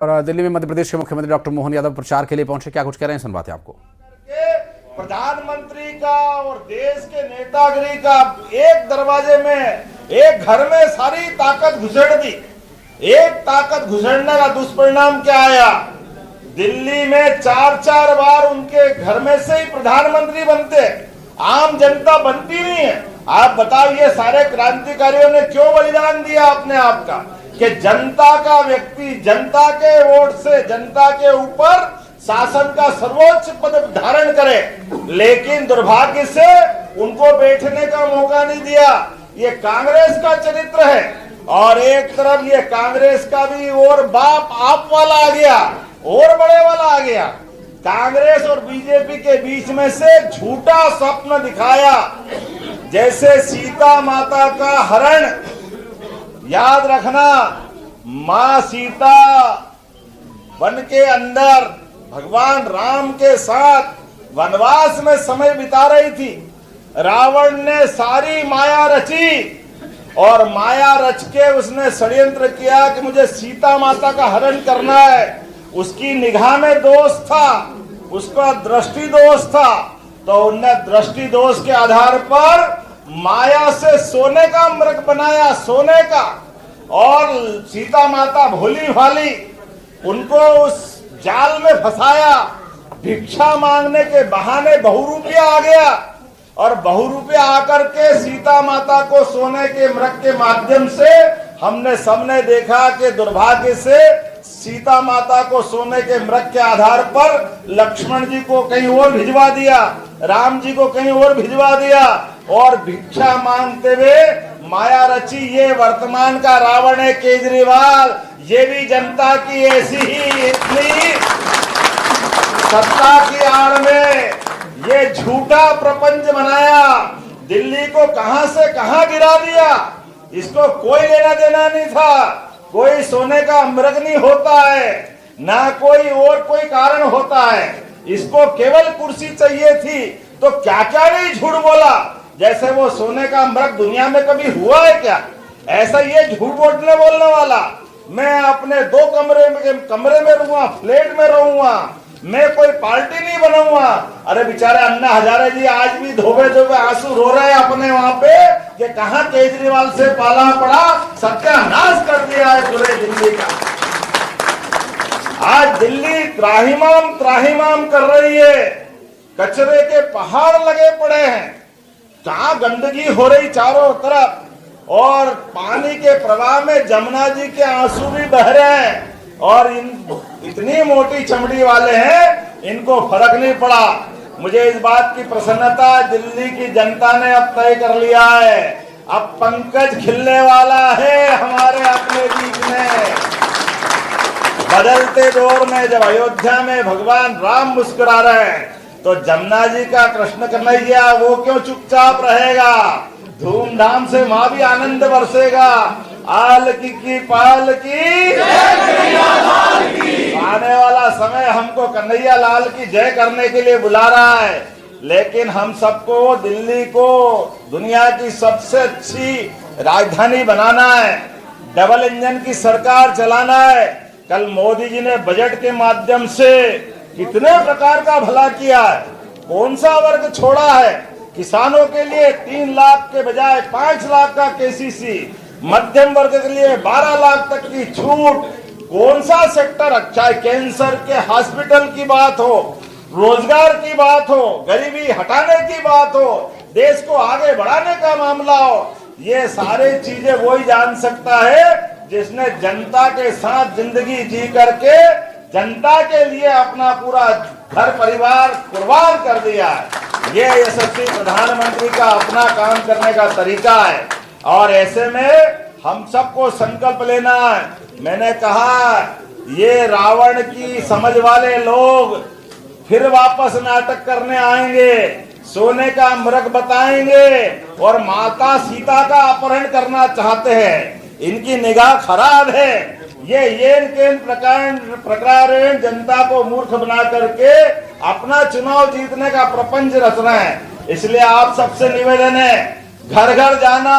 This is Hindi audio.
और दिल्ली में मध्य प्रदेश के मुख्यमंत्री डॉक्टर मोहन यादव प्रचार के लिए पहुंचे, क्या कुछ कह रहे हैं सुनवाते हैं आपको। प्रधानमंत्री का और देश के नेतागिरी का एक दरवाजे में, एक घर में सारी ताकत घुसेड़ दी। एक ताकत घुसेड़ने का दुष्परिणाम क्या आया? दिल्ली में 4-4 बार उनके घर में से ही प्रधानमंत्री बनते, आम जनता बनती नहीं है। आप बताओ, ये सारे क्रांतिकारियों ने क्यों बलिदान दिया अपने आप का कि जनता का व्यक्ति जनता के वोट से जनता के ऊपर शासन का सर्वोच्च पद धारण करे, लेकिन दुर्भाग्य से उनको बैठने का मौका नहीं दिया। ये कांग्रेस का चरित्र है। और एक तरफ ये कांग्रेस का भी और बाप आप वाला आ गया, और बड़े वाला आ गया। कांग्रेस और बीजेपी के बीच में से झूठा स्वप्न दिखाया, जैसे सीता माता का हरण। याद रखना, मां सीता वन के अंदर भगवान राम के साथ वनवास में समय बिता रही थी। रावण ने सारी माया रची और माया रच के उसने षड्यंत्र किया कि मुझे सीता माता का हरण करना है। उसकी निगाह में दोष था, उसका दृष्टि दोष था, तो उनने दृष्टि दोष के आधार पर माया से सोने का मृग बनाया, सोने का। और सीता माता भोली भाली, उनको उस जाल में फंसाया। भिक्षा मांगने के बहाने बहुरूपिया आ गया और बहुरूपिया आकर के सीता माता को सोने के मृग के माध्यम से हमने सबने देखा कि दुर्भाग्य से सीता माता को सोने के मृग के आधार पर लक्ष्मण जी को कहीं और भिजवा दिया, राम जी को कहीं और भिजवा दिया और भिक्षा मांगते हुए माया रची। ये वर्तमान का रावण है केजरीवाल। ये भी जनता की ऐसी ही इतनी सत्ता की आड़ में ये झूठा प्रपंच बनाया, दिल्ली को कहां से कहां गिरा दिया। इसको कोई लेना देना नहीं था, कोई सोने का मृग नहीं होता है, ना कोई और कोई कारण होता है। इसको केवल कुर्सी चाहिए थी, तो क्या क्या नहीं झूठ बोला। जैसे वो सोने का मृग दुनिया में कभी हुआ है क्या? ऐसा ये झूठ बोलने वाला। मैं अपने 2 कमरे में रहूंगा, फ्लैट में रहूंगा, मैं कोई पार्टी नहीं बनाऊंगा। अरे बेचारे अन्ना हजारे जी आज भी धोबे धोबे आंसू रो रहे हैं अपने वहां पे कि कहां केजरीवाल से पाला पड़ा, सत्यानाश कर दिया है पूरे दिल्ली का। आज दिल्ली त्राहिमाम कर रही है, कचरे के पहाड़ लगे पड़े हैं, कहां गंदगी हो रही चारों तरफ, और पानी के प्रवाह में जमुना जी के आंसू भी बह रहे हैं। और इतनी मोटी चमड़ी वाले हैं, इनको फर्क नहीं पड़ा। मुझे इस बात की प्रसन्नता, दिल्ली की जनता ने अब तय कर लिया है, अब पंकज खिलने वाला है हमारे अपने बीच में। बदलते दौर में जब अयोध्या में भगवान राम मुस्कुरा रहे हैं, तो जमुना जी का कृष्ण कन्हैया वो क्यों चुपचाप रहेगा? धूमधाम से मां भी आनंद बरसेगा। आलकी की पालकी, आने वाला समय हमको कन्हैया लाल की जय करने के लिए बुला रहा है। लेकिन हम सबको दिल्ली को दुनिया की सबसे अच्छी राजधानी बनाना है, डबल इंजन की सरकार चलाना है। कल मोदी जी ने बजट के माध्यम से कितने प्रकार का भला किया है, कौन सा वर्ग छोड़ा है? किसानों के लिए 3 लाख के बजाय 5 लाख का केसीसी, मध्यम वर्ग के लिए 12 लाख तक की छूट। कौन सा सेक्टर, चाहे कैंसर के हॉस्पिटल की बात हो, रोजगार की बात हो, गरीबी हटाने की बात हो, देश को आगे बढ़ाने का मामला हो, ये सारी चीजें वही जान सकता है जिसने जनता के साथ जिंदगी जी करके जनता के लिए अपना पूरा घर परिवार कुर्बान कर दिया है। ये यशस्वी प्रधानमंत्री का अपना काम करने का तरीका है। और ऐसे में हम सबको संकल्प लेना है। मैंने कहा, ये रावण की समझ वाले लोग फिर वापस नाटक करने आएंगे, सोने का मृग बताएंगे और माता सीता का अपहरण करना चाहते हैं। इनकी निगाह खराब है। ये प्रकार जनता को मूर्ख बना करके अपना चुनाव जीतने का प्रपंच रच रहे हैं। इसलिए आप सबसे निवेदन है, घर घर जाना,